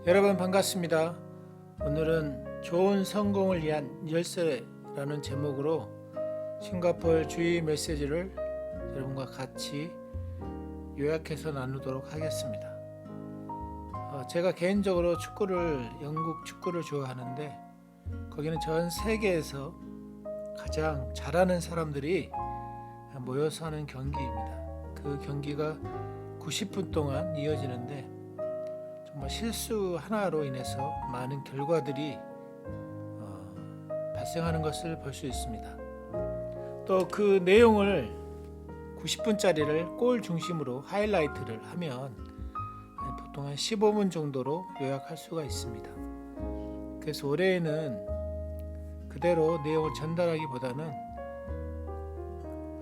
여러분 반갑습니다. 오늘은 좋은 성공을 위한 열쇠라는 제목으로 싱가포르 주의 메시지를 여러분과 같이 요약해서 나누도록 하겠습니다. 제가 개인적으로 영국 축구를 좋아하는데 거기는 전 세계에서 가장 잘하는 사람들이 모여서 하는 경기입니다. 그 경기가 90분 동안 이어지는데 정말 실수 하나로 인해서 많은 결과들이 발생하는 것을 볼 수 있습니다. 또 그 내용을 90분짜리를 골 중심으로 하이라이트를 하면 보통 한 15분 정도로 요약할 수가 있습니다. 그래서 올해에는 그대로 내용을 전달하기보다는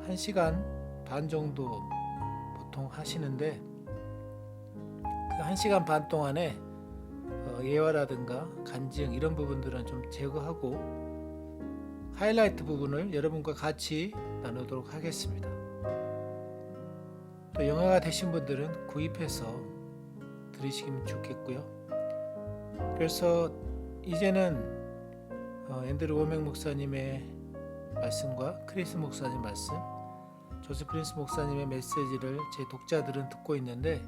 1시간 반 정도 보통 하시는데 그 1시간 반 동안에 예화라든가 간증 이런 부분들은 좀 제거하고 하이라이트 부분을 여러분과 같이 나누도록 하겠습니다. 또 영화가 되신 분들은 구입해서 들으시면 좋겠고요. 그래서 이제는 앤드루 워맥 목사님의 말씀과 크리스 목사님 말씀, 조셉 프린스 목사님의 메시지를 제 독자들은 듣고 있는데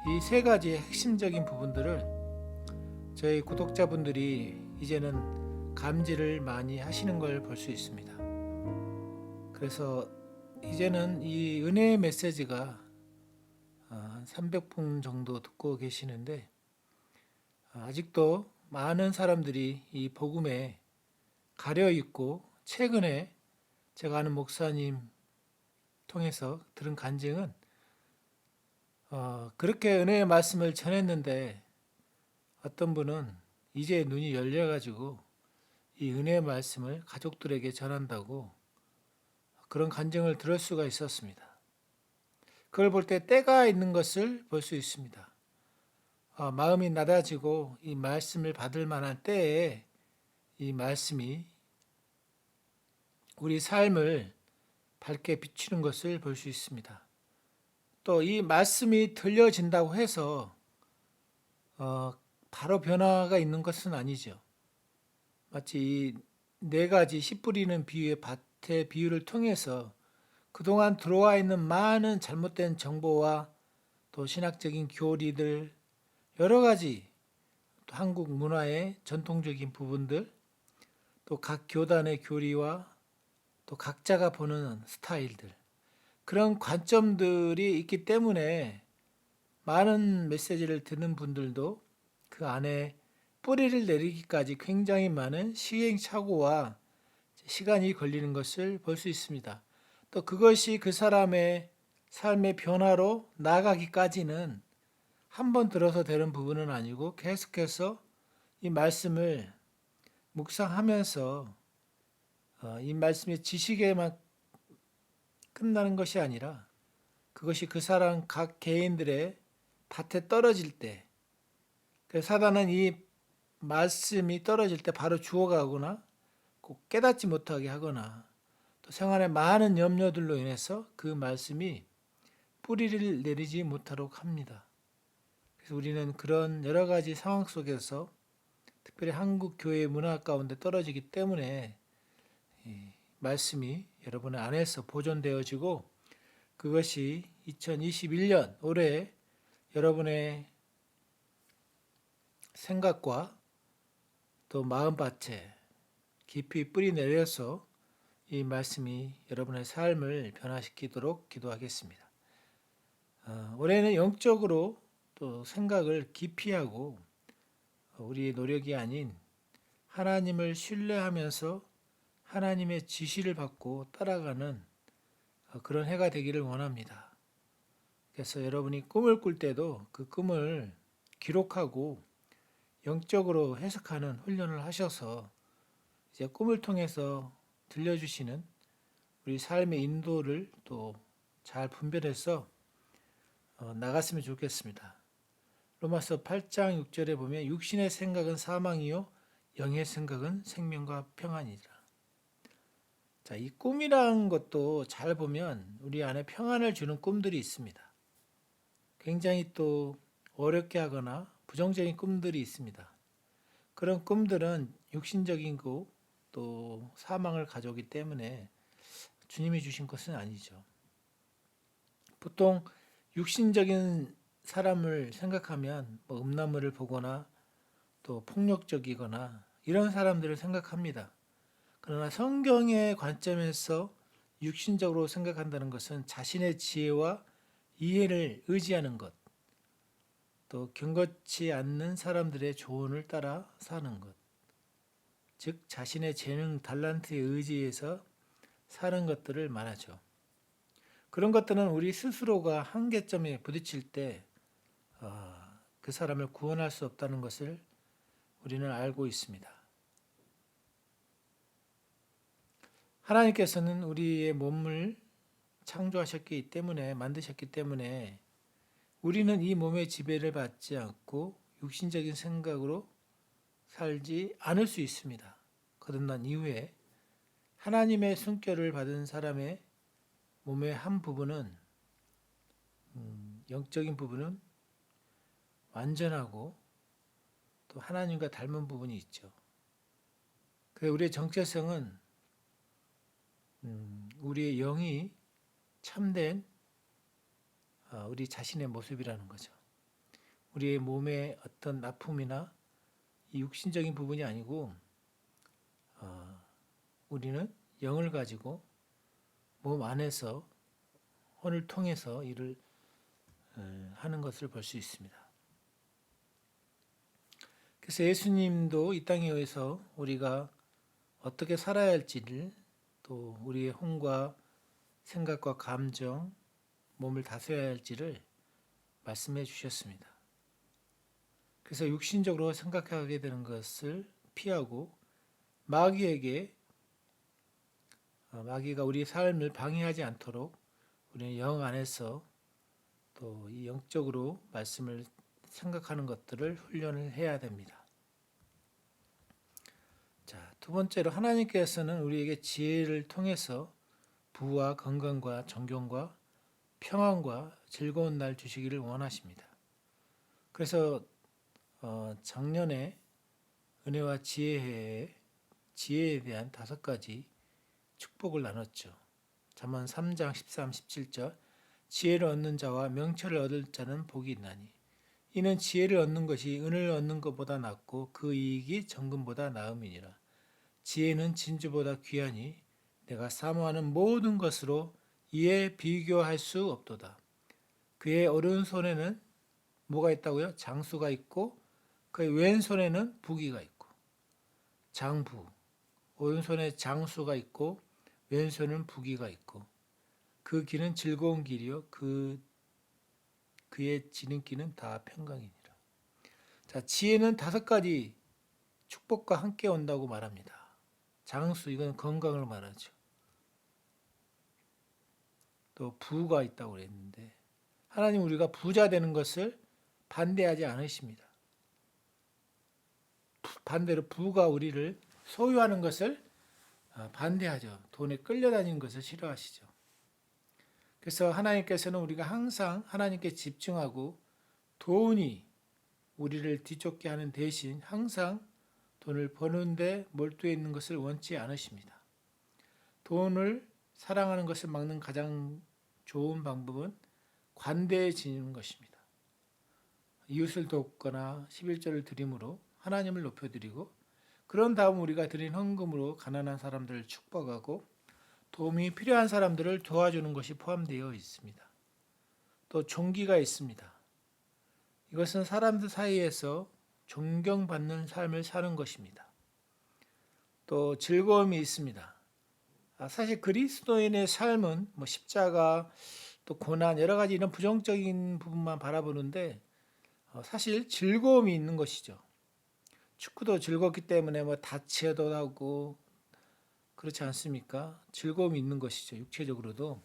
이 세 가지의 핵심적인 부분들을 저희 구독자분들이 이제는 감지를 많이 하시는 걸 볼 수 있습니다. 그래서 이제는 이 은혜의 메시지가 한 300분 정도 듣고 계시는데 아직도 많은 사람들이 이 복음에 가려 있고, 최근에 제가 아는 목사님 통해서 들은 간증은 그렇게 은혜의 말씀을 전했는데 어떤 분은 이제 눈이 열려가지고 이 은혜의 말씀을 가족들에게 전한다고 그런 간증을 들을 수가 있었습니다. 그걸 볼 때 때가 있는 것을 볼 수 있습니다. 마음이 낮아지고 이 말씀을 받을 만한 때에 이 말씀이 우리 삶을 밝게 비추는 것을 볼 수 있습니다. 또 이 말씀이 들려진다고 해서 바로 변화가 있는 것은 아니죠. 마치 이 네 가지 씨 뿌리는 비유의 밭의 비유를 통해서 그동안 들어와 있는 많은 잘못된 정보와 또 신학적인 교리들, 여러 가지 또 한국 문화의 전통적인 부분들, 또 각 교단의 교리와 또 각자가 보는 스타일들, 그런 관점들이 있기 때문에 많은 메시지를 듣는 분들도 그 안에 뿌리를 내리기까지 굉장히 많은 시행착오와 시간이 걸리는 것을 볼 수 있습니다. 또 그것이 그 사람의 삶의 변화로 나아가기까지는 한 번 들어서 되는 부분은 아니고 계속해서 이 말씀을 묵상하면서 이 말씀의 지식에만 끝나는 것이 아니라 그것이 그 사람 각 개인들의 밭에 떨어질 때, 사단은 이 말씀이 떨어질 때 바로 주워가거나 꼭 깨닫지 못하게 하거나 또 생활의 많은 염려들로 인해서 그 말씀이 뿌리를 내리지 못하도록 합니다. 그래서 우리는 그런 여러 가지 상황 속에서 특별히 한국 교회 문화 가운데 떨어지기 때문에 이 말씀이 여러분의 안에서 보존되어지고 그것이 2021년 올해 여러분의 생각과 또 마음밭에 깊이 뿌리 내려서 이 말씀이 여러분의 삶을 변화시키도록 기도하겠습니다. 올해는 영적으로 또 생각을 깊이 하고 우리의 노력이 아닌 하나님을 신뢰하면서 하나님의 지시를 받고 따라가는 그런 해가 되기를 원합니다. 그래서 여러분이 꿈을 꿀 때도 그 꿈을 기록하고 영적으로 해석하는 훈련을 하셔서 이제 꿈을 통해서 들려주시는 우리 삶의 인도를 또 잘 분별해서 나갔으면 좋겠습니다. 로마서 8장 6절에 보면 육신의 생각은 사망이요 영의 생각은 생명과 평안이라. 자, 이 꿈이라는 것도 잘 보면 우리 안에 평안을 주는 꿈들이 있습니다. 굉장히 또 어렵게 하거나 부정적인 꿈들이 있습니다. 그런 꿈들은 육신적인 거 또 사망을 가져오기 때문에 주님이 주신 것은 아니죠. 보통 육신적인 사람을 생각하면 뭐 음란물을 보거나 또 폭력적이거나 이런 사람들을 생각합니다. 그러나 성경의 관점에서 육신적으로 생각한다는 것은 자신의 지혜와 이해를 의지하는 것, 또 경건치 않는 사람들의 조언을 따라 사는 것, 즉 자신의 재능, 달란트에 의지해서 사는 것들을 말하죠. 그런 것들은 우리 스스로가 한계점에 부딪힐 때 그 사람을 구원할 수 없다는 것을 우리는 알고 있습니다. 하나님께서는 우리의 몸을 창조하셨기 때문에 만드셨기 때문에 우리는 이 몸의 지배를 받지 않고 육신적인 생각으로 살지 않을 수 있습니다. 거듭난 이후에 하나님의 숨결을 받은 사람의 몸의 한 부분은 영적인 부분은 완전하고 또 하나님과 닮은 부분이 있죠. 그래서 우리의 정체성은 우리의 영이 참된 우리 자신의 모습이라는 거죠. 우리의 몸의 어떤 아픔이나 이 육신적인 부분이 아니고 우리는 영을 가지고 몸 안에서 혼을 통해서 일을 하는 것을 볼 수 있습니다. 그래서 예수님도 이 땅에 오셔서 우리가 어떻게 살아야 할지를 또 우리의 혼과 생각과 감정, 몸을 다스려야 할지를 말씀해 주셨습니다. 그래서 육신적으로 생각하게 되는 것을 피하고 마귀가 우리 삶을 방해하지 않도록 우리는 영 안에서 또 이 영적으로 말씀을 생각하는 것들을 훈련을 해야 됩니다. 자, 두 번째로 하나님께서는 우리에게 지혜를 통해서 부와 건강과 존경과 평안과 즐거운 날 주시기를 원하십니다. 그래서 작년에 은혜와 지혜에 대한 5가지 축복을 나눴죠. 잠언 3장 13, 17절 지혜를 얻는 자와 명철을 얻을 자는 복이 있나니 이는 지혜를 얻는 것이 은을 얻는 것보다 낫고 그 이익이 정금보다 나음이니라. 지혜는 진주보다 귀하니 내가 사모하는 모든 것으로 이에 비교할 수 없도다. 그의 오른손에는 뭐가 있다고요? 장수가 있고 그의 왼손에는 부귀가 있고 장부, 오른손에 장수가 있고 왼손은 부귀가 있고 그 길은 즐거운 길이요 그의 지름길은 다 평강이니라. 자, 지혜는 5가지 축복과 함께 온다고 말합니다. 장수, 이건 건강을 말하죠. 또 부가 있다고 그랬는데 하나님 우리가 부자 되는 것을 반대하지 않으십니다. 반대로 부가 우리를 소유하는 것을 반대하죠. 돈에 끌려다니는 것을 싫어하시죠. 그래서 하나님께서는 우리가 항상 하나님께 집중하고 돈이 우리를 뒤쫓게 하는 대신 항상 돈을 버는데 몰두해 있는 것을 원치 않으십니다. 돈을 사랑하는 것을 막는 가장 좋은 방법은 관대해지는 것입니다. 이웃을 돕거나 11조를 드림으로 하나님을 높여드리고 그런 다음 우리가 드린 헌금으로 가난한 사람들을 축복하고 도움이 필요한 사람들을 도와주는 것이 포함되어 있습니다. 또 존귀가 있습니다. 이것은 사람들 사이에서 존경받는 삶을 사는 것입니다. 또 즐거움이 있습니다. 사실 그리스도인의 삶은 십자가 또 고난 여러 가지 이런 부정적인 부분만 바라보는데 사실 즐거움이 있는 것이죠. 축구도 즐겁기 때문에 다쳐도 하고 그렇지 않습니까? 즐거움이 있는 것이죠. 육체적으로도.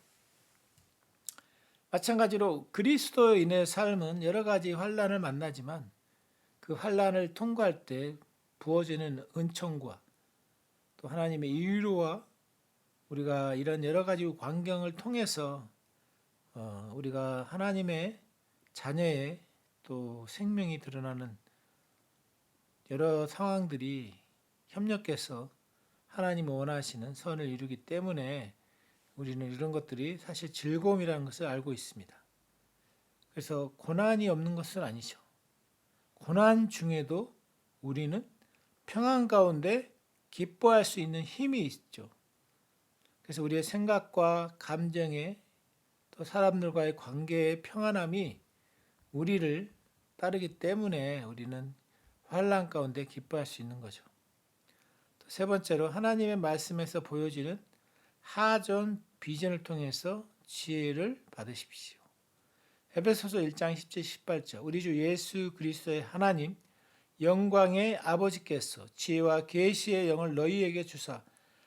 마찬가지로 그리스도인의 삶은 여러 가지 환난을 만나지만 그 환난을 통과할 때 부어지는 은총과 또 하나님의 위로와 우리가 이런 여러 가지 광경을 통해서 우리가 하나님의 자녀의 또 생명이 드러나는 여러 상황들이 협력해서 하나님이 원하시는 선을 이루기 때문에 우리는 이런 것들이 사실 즐거움이라는 것을 알고 있습니다. 그래서 고난이 없는 것은 아니죠. 고난 중에도 우리는 평안 가운데 기뻐할 수 있는 힘이 있죠. 그래서 우리의 생각과 감정에 또 사람들과의 관계의 평안함이 우리를 따르기 때문에 우리는 환난 가운데 기뻐할 수 있는 거죠. 또 세 번째로 하나님의 말씀에서 보여지는 하전 비전을 통해서 지혜를 받으십시오. 에베소서 1장 10절 18절 우리 주 예수 그리스도의 하나님 영광의 아버지께서 지혜와 계시의 영을 너희에게 주사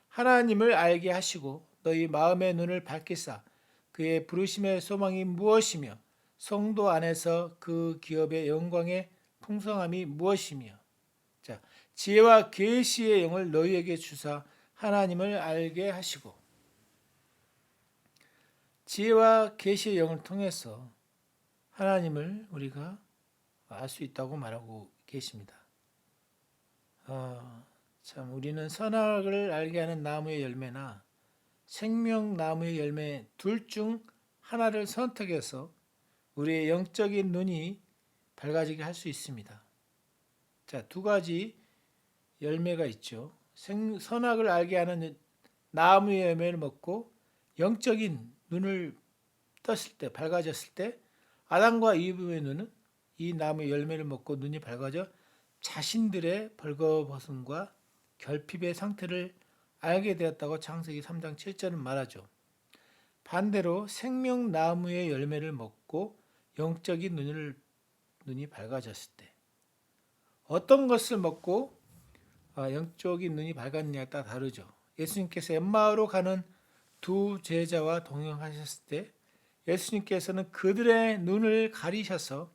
하나님을 알게 하시고 너희 마음의 눈을 밝히사 그의 부르심의 소망이 무엇이며 성도 안에서 그 기업의 영광의 풍성함이 무엇이며 자 지혜와 계시의 영을 너희에게 주사 하나님을 알게 하시고 지혜와 계시의 영을 통해서 하나님을 우리가 알 수 있다고 말하고 계십니다. 참 우리는 선악을 알게 하는 나무의 열매나 생명나무의 열매 둘 중 하나를 선택해서 우리의 영적인 눈이 밝아지게 할 수 있습니다. 자, 두 가지 열매가 있죠. 선악을 알게 하는 나무의 열매를 먹고 영적인 눈을 떴을 때, 밝아졌을 때 아담과 이브의 눈은 이 나무의 열매를 먹고 눈이 밝아져 자신들의 벌거벗음과 결핍의 상태를 알게 되었다고 창세기 3장 7절은 말하죠. 반대로 생명나무의 열매를 먹고 영적인 눈이 밝아졌을 때 어떤 것을 먹고 영적인 눈이 밝았느냐에 따라 다르죠. 예수님께서 엠마오로 가는 두 제자와 동행하셨을 때 예수님께서는 그들의 눈을 가리셔서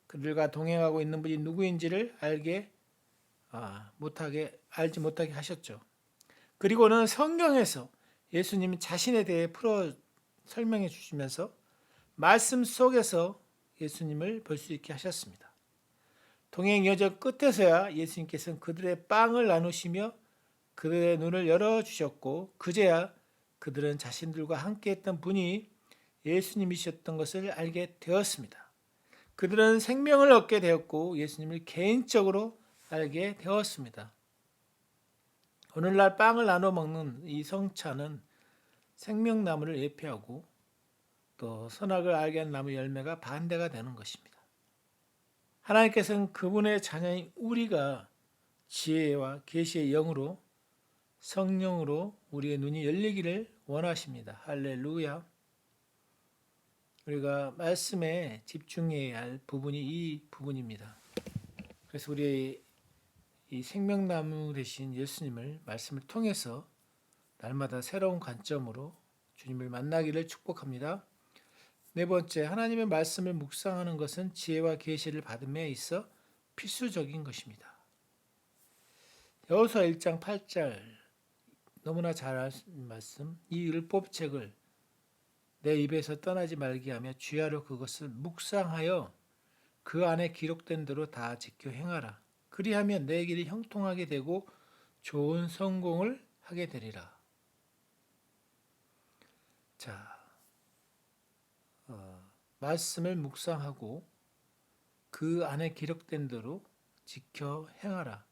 그들과 동행하고 있는 분이 누구인지를 알지 못하게 하셨죠. 그리고는 성경에서 예수님이 자신에 대해 풀어 설명해 주시면서 말씀 속에서 예수님을 볼 수 있게 하셨습니다. 동행 여정 끝에서야 예수님께서는 그들의 빵을 나누시며 그들의 눈을 열어주셨고 그제야 그들은 자신들과 함께했던 분이 예수님이셨던 것을 알게 되었습니다. 그들은 생명을 얻게 되었고 예수님을 개인적으로 알게 되었습니다. 오늘날 빵을 나눠 먹는 이 성찬은 생명나무를 예표하고 또 선악을 알게 한 나무 열매가 반대가 되는 것입니다. 하나님께서는 그분의 자녀인 우리가 지혜와 계시의 영으로 성령으로 우리의 눈이 열리기를 원하십니다. 할렐루야. 우리가 말씀에 집중해야 할 부분이 이 부분입니다. 그래서 우리의 이 생명나무 되신 예수님을 말씀을 통해서 날마다 새로운 관점으로 주님을 만나기를 축복합니다. 네 번째, 하나님의 말씀을 묵상하는 것은 지혜와 계시를 받음에 있어 필수적인 것입니다. 여호수아 1장 8절 너무나 잘 아시는 말씀. 이 율법책을 내 입에서 떠나지 말게 하며 주야로 그것을 묵상하여 그 안에 기록된 대로 다 지켜 행하라. 그리하면 내 길이 형통하게 되고 좋은 성공을 하게 되리라. 자, 말씀을 묵상하고 그 안에 기록된 대로 지켜 행하라.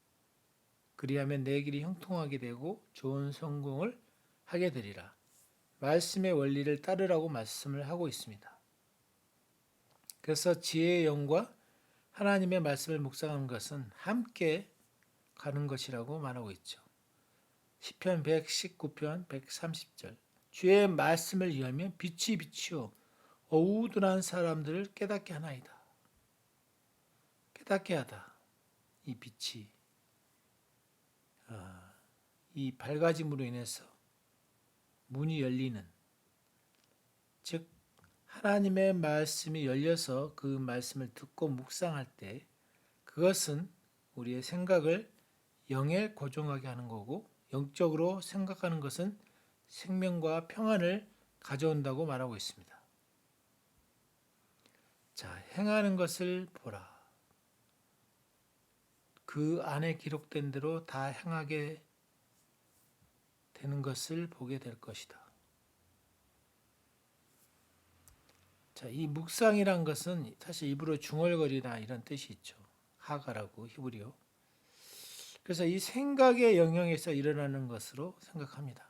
그리하면 내 길이 형통하게 되고 좋은 성공을 하게 되리라. 말씀의 원리를 따르라고 말씀을 하고 있습니다. 그래서 지혜의 영과 하나님의 말씀을 묵상하는 것은 함께 가는 것이라고 말하고 있죠. 시편 119편 130절 주의 말씀을 이하면 빛이 비치어 어우둔한 사람들을 깨닫게 하나이다. 깨닫게 하다. 이 빛이 이 밝아짐으로 인해서 문이 열리는, 즉 하나님의 말씀이 열려서 그 말씀을 듣고 묵상할 때 그것은 우리의 생각을 영에 고정하게 하는 거고 영적으로 생각하는 것은 생명과 평안을 가져온다고 말하고 있습니다. 자, 행하는 것을 보라. 그 안에 기록된 대로 다 행하게 되는 것을 보게 될 것이다. 자, 이 묵상이란 것은 사실 입으로 중얼거리다 이런 뜻이 있죠. 하가라고 히브리어. 그래서 이 생각의 영역에서 일어나는 것으로 생각합니다.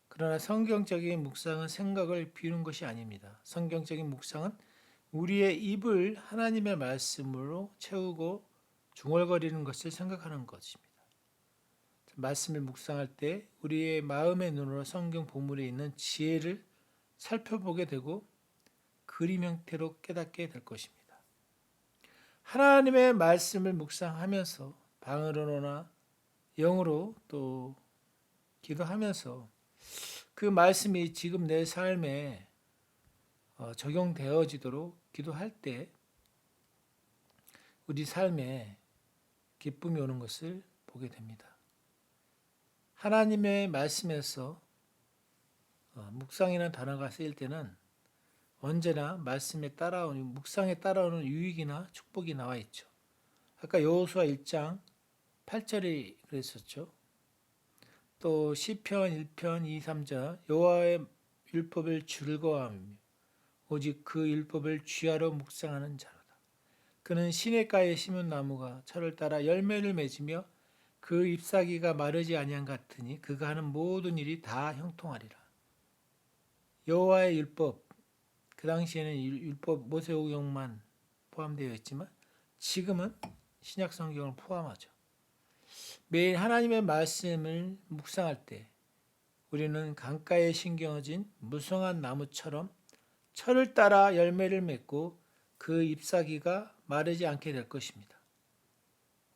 그러나 성경적인 묵상은 생각을 비우는 것이 아닙니다. 성경적인 묵상은 우리의 입을 하나님의 말씀으로 채우고 중얼거리는 것을 생각하는 것입니다. 말씀을 묵상할 때 우리의 마음의 눈으로 성경 본문에 있는 지혜를 살펴보게 되고 그림 형태로 깨닫게 될 것입니다. 하나님의 말씀을 묵상하면서 방언으로나 영으로 또 기도하면서 그 말씀이 지금 내 삶에 적용되어지도록 기도할 때 우리 삶에 기쁨이 오는 것을 보게 됩니다. 하나님의 말씀에서 묵상이라는 단어가 쓰일 때는 언제나 말씀에 따라오는 묵상에 따라오는 유익이나 축복이 나와 있죠. 아까 여호수아 1장 8절이 그랬었죠. 또 시편 1편 2, 3절 여호와의 율법을 즐거워하며 오직 그 율법을 쥐하러 묵상하는 자로다. 그는 시냇가에 심은 나무가 철을 따라 열매를 맺으며 그 잎사귀가 마르지 아니한 같으니 그가 하는 모든 일이 다 형통하리라. 여호와의 율법, 그 당시에는 율법 모세오경만 포함되어 있지만 지금은 신약 성경을 포함하죠. 매일 하나님의 말씀을 묵상할 때 우리는 강가에 심겨진 무성한 나무처럼 철을 따라 열매를 맺고 그 잎사귀가 마르지 않게 될 것입니다.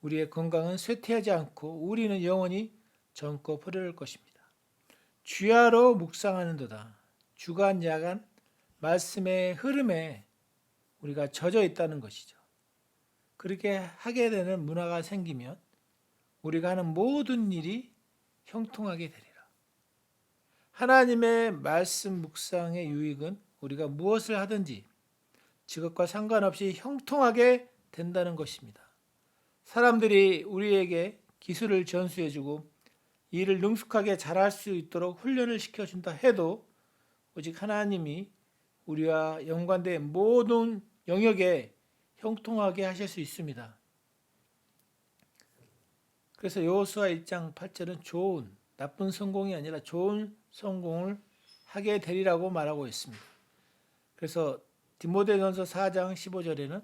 우리의 건강은 쇠퇴하지 않고 우리는 영원히 젊고 푸르를 것입니다. 주야로 묵상하는도다. 주간 야간 말씀의 흐름에 우리가 젖어 있다는 것이죠. 그렇게 하게 되는 문화가 생기면 우리가 하는 모든 일이 형통하게 되리라. 하나님의 말씀 묵상의 유익은 우리가 무엇을 하든지 직업과 상관없이 형통하게 된다는 것입니다. 사람들이 우리에게 기술을 전수해주고 일을 능숙하게 잘할 수 있도록 훈련을 시켜준다 해도 오직 하나님이 우리와 연관된 모든 영역에 형통하게 하실 수 있습니다. 그래서 여호수아 1장 8절은 좋은, 나쁜 성공이 아니라 좋은 성공을 하게 되리라고 말하고 있습니다. 그래서 디모데전서 4장 15절에는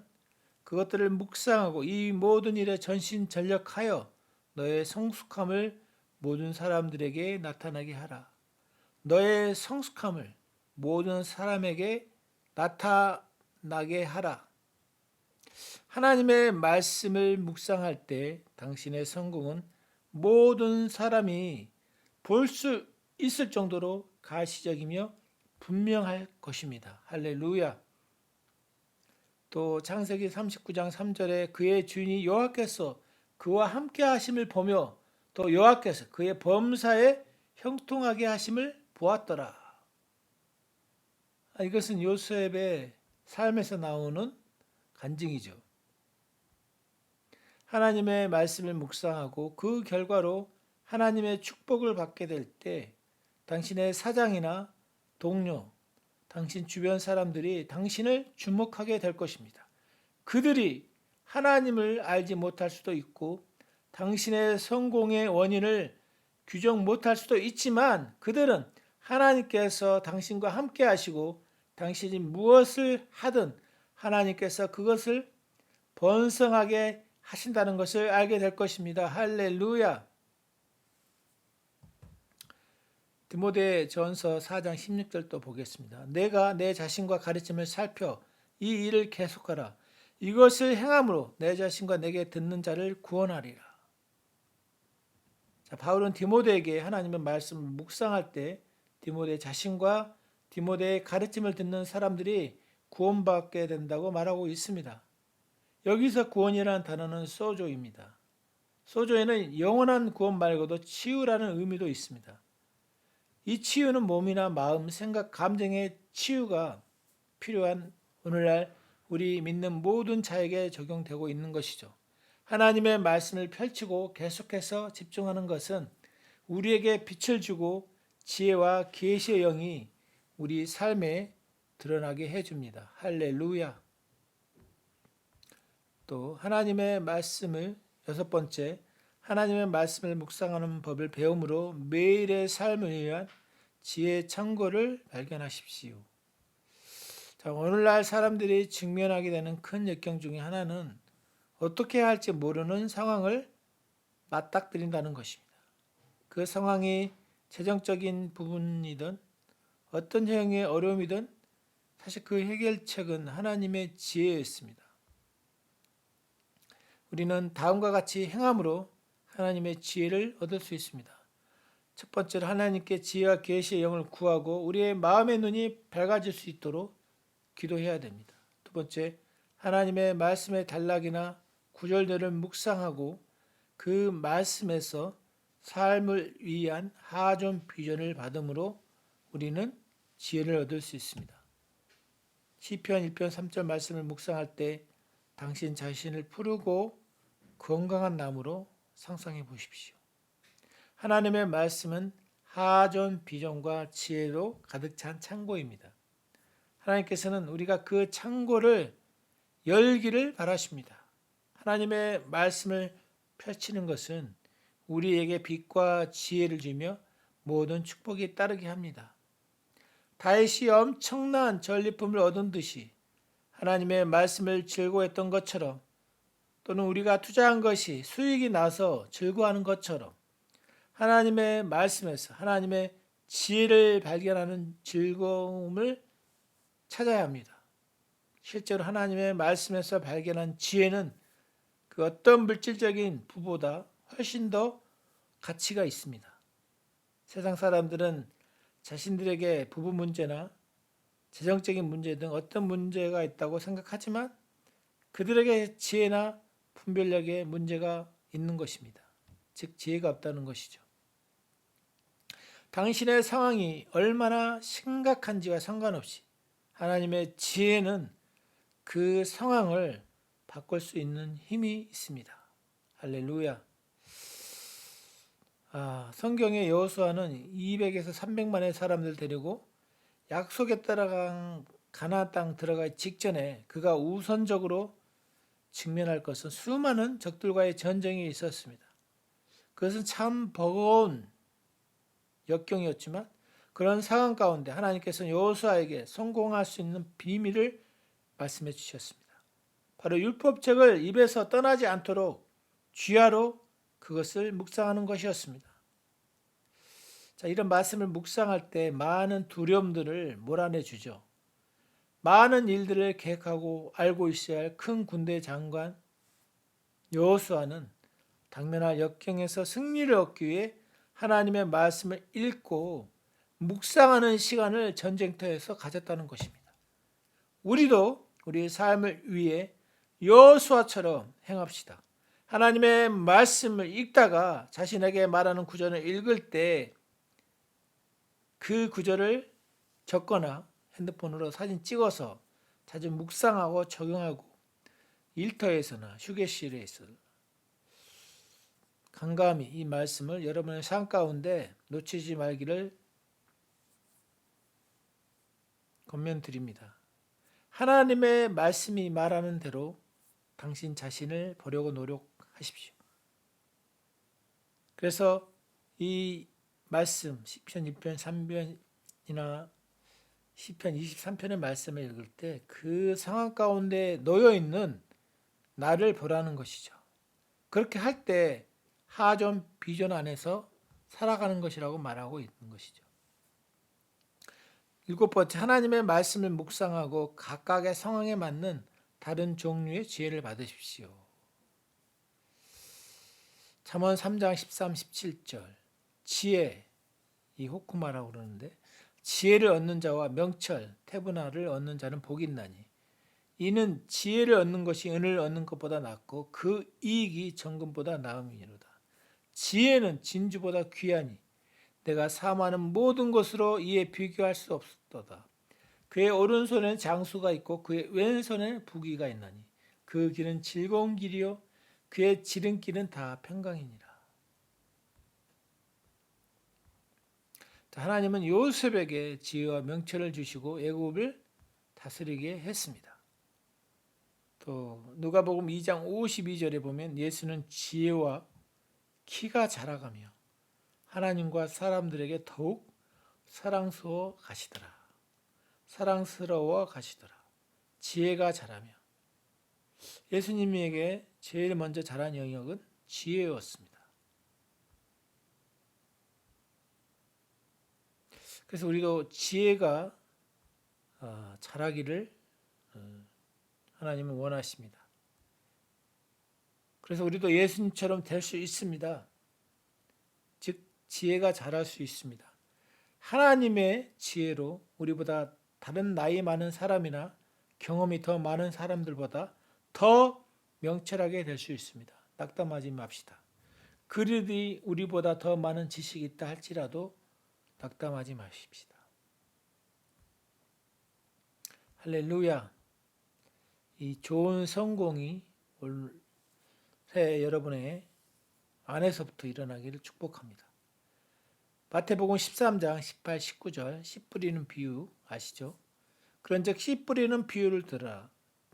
그것들을 묵상하고 이 모든 일에 전심전력하여 너의 성숙함을 모든 사람들에게 나타나게 하라. 너의 성숙함을 모든 사람에게 나타나게 하라. 하나님의 말씀을 묵상할 때 당신의 성공은 모든 사람이 볼 수 있을 정도로 가시적이며 분명할 것입니다. 할렐루야. 또 창세기 39장 3절에 그의 주인이 여호와께서 그와 함께 하심을 보며 또 여호와께서 그의 범사에 형통하게 하심을 보았더라. 이것은 요셉의 삶에서 나오는 간증이죠. 하나님의 말씀을 묵상하고 그 결과로 하나님의 축복을 받게 될 때 당신의 사장이나 동료, 당신 주변 사람들이 당신을 주목하게 될 것입니다. 그들이 하나님을 알지 못할 수도 있고 당신의 성공의 원인을 규정 못할 수도 있지만 그들은 하나님께서 당신과 함께 하시고 당신이 무엇을 하든 하나님께서 그것을 번성하게 하신다는 것을 알게 될 것입니다. 할렐루야. 디모데전서 4장 16절도 보겠습니다. 내가 내 자신과 가르침을 살펴 이 일을 계속하라. 이것을 행함으로 내 자신과 내게 듣는 자를 구원하리라. 자, 바울은 디모데에게 하나님의 말씀을 묵상할 때 디모데 자신과 디모데의 가르침을 듣는 사람들이 구원받게 된다고 말하고 있습니다. 여기서 구원이라는 단어는 소조입니다. 소조에는 영원한 구원 말고도 치유라는 의미도 있습니다. 이 치유는 몸이나 마음, 생각, 감정의 치유가 필요한 오늘날 우리 믿는 모든 자에게 적용되고 있는 것이죠. 하나님의 말씀을 펼치고 계속해서 집중하는 것은 우리에게 빛을 주고 지혜와 계시의 영이 우리 삶에 드러나게 해줍니다. 할렐루야. 또 하나님의 말씀을 여섯 번째, 하나님의 말씀을 묵상하는 법을 배움으로 매일의 삶을 위한 지혜 창고를 발견하십시오. 자, 오늘날 사람들이 직면하게 되는 큰 역경 중에 하나는 어떻게 해야 할지 모르는 상황을 맞닥뜨린다는 것입니다. 그 상황이 재정적인 부분이든 어떤 형의 어려움이든 사실 그 해결책은 하나님의 지혜였습니다. 우리는 다음과 같이 행함으로 하나님의 지혜를 얻을 수 있습니다. 첫 번째로 하나님께 지혜와 계시의 영을 구하고 우리의 마음의 눈이 밝아질 수 있도록 기도해야 됩니다. 두 번째, 하나님의 말씀의 단락이나 구절들을 묵상하고 그 말씀에서 삶을 위한 하존 비전을 받음으로 우리는 지혜를 얻을 수 있습니다. 시편 1편 3절 말씀을 묵상할 때 당신 자신을 푸르고 건강한 나무로 상상해 보십시오. 하나님의 말씀은 하존 비전과 지혜로 가득 찬 창고입니다. 하나님께서는 우리가 그 창고를 열기를 바라십니다. 하나님의 말씀을 펼치는 것은 우리에게 빛과 지혜를 주며 모든 축복이 따르게 합니다. 다윗이 엄청난 전리품을 얻은 듯이 하나님의 말씀을 즐거워했던 것처럼 또는 우리가 투자한 것이 수익이 나서 즐거워하는 것처럼 하나님의 말씀에서 하나님의 지혜를 발견하는 즐거움을 찾아야 합니다. 실제로 하나님의 말씀에서 발견한 지혜는 그 어떤 물질적인 부보다 훨씬 더 가치가 있습니다. 세상 사람들은 자신들에게 부부 문제나 재정적인 문제 등 어떤 문제가 있다고 생각하지만 그들에게 지혜나 분별력에 문제가 있는 것입니다. 즉 지혜가 없다는 것이죠. 당신의 상황이 얼마나 심각한지와 상관없이 하나님의 지혜는 그 상황을 바꿀 수 있는 힘이 있습니다. 할렐루야. 성경의 여호수아는 200에서 300만의 사람들 데리고 약속에 따라간 가나안 땅 들어가기 직전에 그가 우선적으로 직면할 것은 수많은 적들과의 전쟁이 있었습니다. 그것은 참 버거운 역경이었지만 그런 상황 가운데 하나님께서는 여호수아에게 성공할 수 있는 비밀을 말씀해 주셨습니다. 바로 율법책을 입에서 떠나지 않도록 쥐하로 그것을 묵상하는 것이었습니다. 자, 이런 말씀을 묵상할 때 많은 두려움들을 몰아내 주죠. 많은 일들을 계획하고 알고 있어야 할 큰 군대 장관 여호수아는 당면할 역경에서 승리를 얻기 위해 하나님의 말씀을 읽고 묵상하는 시간을 전쟁터에서 가졌다는 것입니다. 우리도 우리의 삶을 위해 여호수아처럼 행합시다. 하나님의 말씀을 읽다가 자신에게 말하는 구절을 읽을 때 그 구절을 적거나 핸드폰으로 사진 찍어서 자주 묵상하고 적용하고 일터에서나 휴게실에서 간감히 이 말씀을 여러분의 삶 가운데 놓치지 말기를 권면드립니다. 하나님의 말씀이 말하는 대로 당신 자신을 보려고 노력하십시오. 그래서 이 말씀 시편 1편 3편이나 시편 23편의 말씀을 읽을 때 그 상황 가운데 놓여 있는 나를 보라는 것이죠. 그렇게 할 때 하존 비전 안에서 살아가는 것이라고 말하고 있는 것이죠. 일곱 번째, 하나님의 말씀을 묵상하고 각각의 상황에 맞는 다른 종류의 지혜를 받으십시오. 잠언 3장 13, 17절 지혜, 이 호쿠마라고 그러는데 지혜를 얻는 자와 명철, 태분화를 얻는 자는 복이 있나니 이는 지혜를 얻는 것이 은을 얻는 것보다 낫고 그 이익이 정금보다 나음이로다. 지혜는 진주보다 귀하니 내가 사모하는 모든 것으로 이에 비교할 수 없도다. 그의 오른손에는 장수가 있고 그의 왼손에는 부귀가 있나니 그 길은 즐거운 길이요 그의 지름길은 다 평강이니라. 하나님은 요셉에게 지혜와 명철을 주시고 애굽을 다스리게 했습니다. 또 누가복음 2장 52절에 보면 예수는 지혜와 키가 자라가며 하나님과 사람들에게 더욱 사랑스러워 가시더라. 지혜가 자라며 예수님에게 제일 먼저 자란 영역은 지혜였습니다. 그래서 우리도 지혜가 자라기를 하나님은 원하십니다. 그래서 우리도 예수님처럼 될 수 있습니다. 즉 지혜가 자랄 수 있습니다. 하나님의 지혜로 우리보다 다른 나이 많은 사람이나 경험이 더 많은 사람들보다 더 명철하게 될 수 있습니다. 낙담하지 맙시다. 그들이 우리보다 더 많은 지식이 있다 할지라도 낙담하지 마십시다. 할렐루야. 이 좋은 성공이 올해 여러분의 안에서부터 일어나기를 축복합니다. 마태복음 13장 18, 19절 씨 뿌리는 비유 아시죠? 그런즉 씨 뿌리는 비유를 들으라.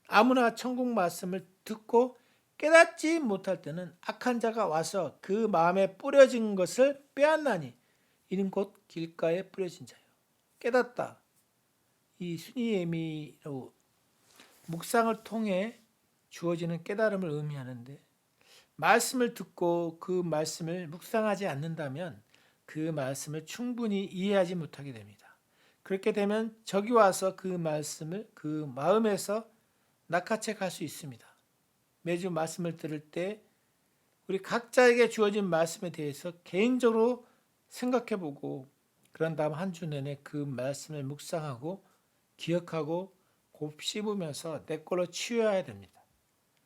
아무나 천국 말씀을 듣고 깨닫지 못할 때는 악한 자가 와서 그 마음에 뿌려진 것을 빼앗나니 이는 곧 길가에 뿌려진 자요. 깨닫다. 이 순이의미로 묵상을 통해 주어지는 깨달음을 의미하는데 말씀을 듣고 그 말씀을 묵상하지 않는다면 그 말씀을 충분히 이해하지 못하게 됩니다. 그렇게 되면 적이 와서 그 말씀을 그 마음에서 낚아채 갈 수 있습니다. 매주 말씀을 들을 때 우리 각자에게 주어진 말씀에 대해서 개인적으로 생각해보고 그런 다음 한 주 내내 그 말씀을 묵상하고 기억하고 곱씹으면서 내 걸로 치유해야 됩니다.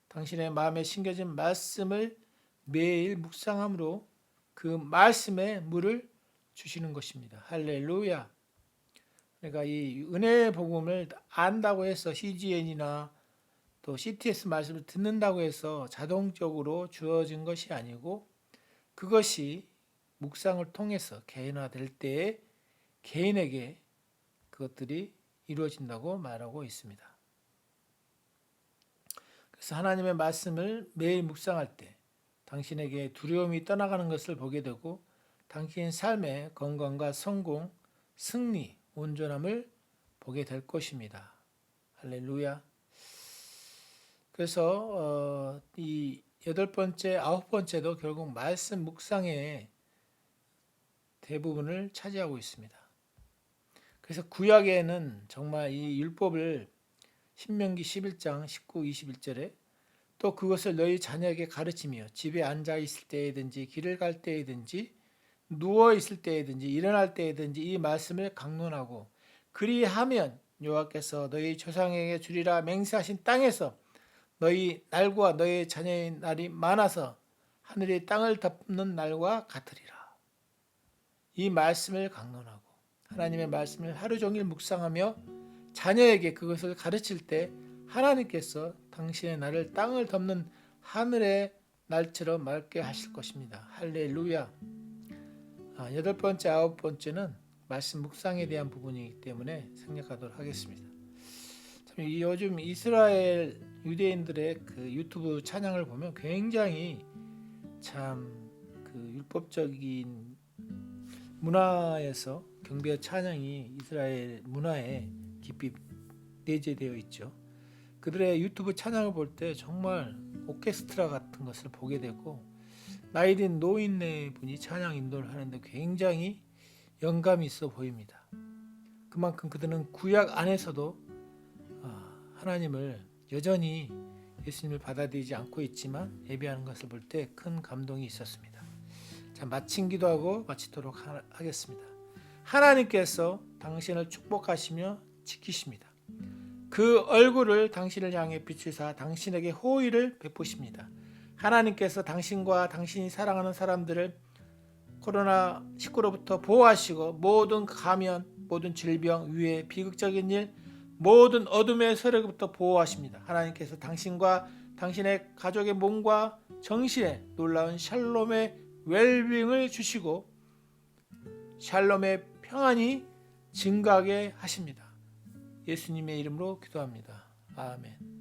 당신의 마음에 심겨진 말씀을 매일 묵상함으로 그 말씀에 물을 주시는 것입니다. 할렐루야. 그러니까 이 은혜의 복음을 안다고 해서 CGN이나 또 CTS 말씀을 듣는다고 해서 자동적으로 주어진 것이 아니고 그것이 묵상을 통해서 개인화될 때에 개인에게 그것들이 이루어진다고 말하고 있습니다. 그래서 하나님의 말씀을 매일 묵상할 때 당신에게 두려움이 떠나가는 것을 보게 되고 당신 삶의 건강과 성공, 승리, 온전함을 보게 될 것입니다. 할렐루야. 그래서 이 8번째, 9번째도 결국 말씀 묵상의 대부분을 차지하고 있습니다. 그래서 구약에는 정말 이 율법을 신명기 11장 19, 21절에 또 그것을 너희 자녀에게 가르치며 집에 앉아 있을 때이든지 길을 갈 때이든지 누워 있을 때이든지 일어날 때이든지 이 말씀을 강론하고 그리하면 여호와께서 너희 조상에게 주리라 맹세하신 땅에서 너희 날과 너희 자녀의 날이 많아서 하늘이 땅을 덮는 날과 같으리라. 이 말씀을 강론하고 하나님의 말씀을 하루 종일 묵상하며 자녀에게 그것을 가르칠 때 하나님께서 당신의 날을 땅을 덮는 하늘의 날처럼 맑게 하실 것입니다. 할렐루야. 8번째, 9번째는 말씀 묵상에 대한 부분이기 때문에 생략하도록 하겠습니다. 요즘 이스라엘 유대인들의 그 유튜브 찬양을 보면 굉장히 참 그 율법적인 문화에서 경배 찬양이 이스라엘 문화에 깊이 내재되어 있죠. 그들의 유튜브 찬양을 볼 때 정말 오케스트라 같은 것을 보게 되고 나이 든 노인네 분이 찬양 인도를 하는데 굉장히 영감이 있어 보입니다. 그만큼 그들은 구약 안에서도 하나님을 여전히 예수님을 받아들이지 않고 있지만 예배하는 것을 볼 때 큰 감동이 있었습니다. 자, 마친 기도하고 마치도록 하겠습니다. 하나님께서 당신을 축복하시며 지키십니다. 그 얼굴을 당신을 향해 비추사 당신에게 호의를 베푸십니다. 하나님께서 당신과 당신이 사랑하는 사람들을 코로나19로부터 보호하시고 모든 감염, 모든 질병, 위해, 비극적인 일, 모든 어둠의 세력부터 보호하십니다. 하나님께서 당신과 당신의 가족의 몸과 정신에 놀라운 샬롬의 웰빙을 주시고 샬롬의 평안이 증가하게 하십니다. 예수님의 이름으로 기도합니다. 아멘.